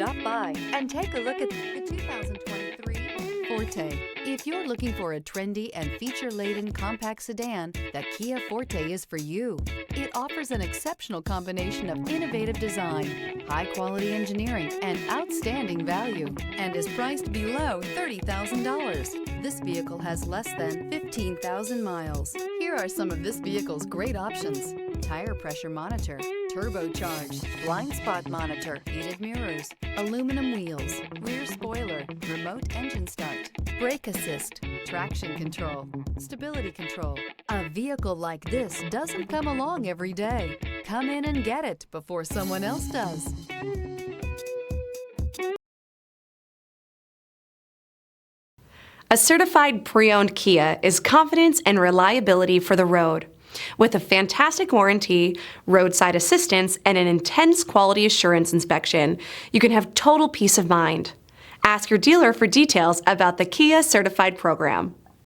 Stop by and take a look at the 2023 Forte. If you're looking for a trendy and feature-laden compact sedan, the Kia Forte is for you. It offers an exceptional combination of innovative design, high-quality engineering, and outstanding value, and is priced below $30,000. This vehicle has less than 15,000 miles. Here are some of this vehicle's great options: tire pressure monitor, turbocharged, blind spot monitor, heated mirrors, aluminum wheels, rear spoiler, remote engine start, brake assist, traction control, stability control. A vehicle like this doesn't come along every day. Come in and get it before someone else does. A certified pre-owned Kia is confidence and reliability for the road. With a fantastic warranty, roadside assistance, and an intense quality assurance inspection, you can have total peace of mind. Ask your dealer for details about the Kia Certified program.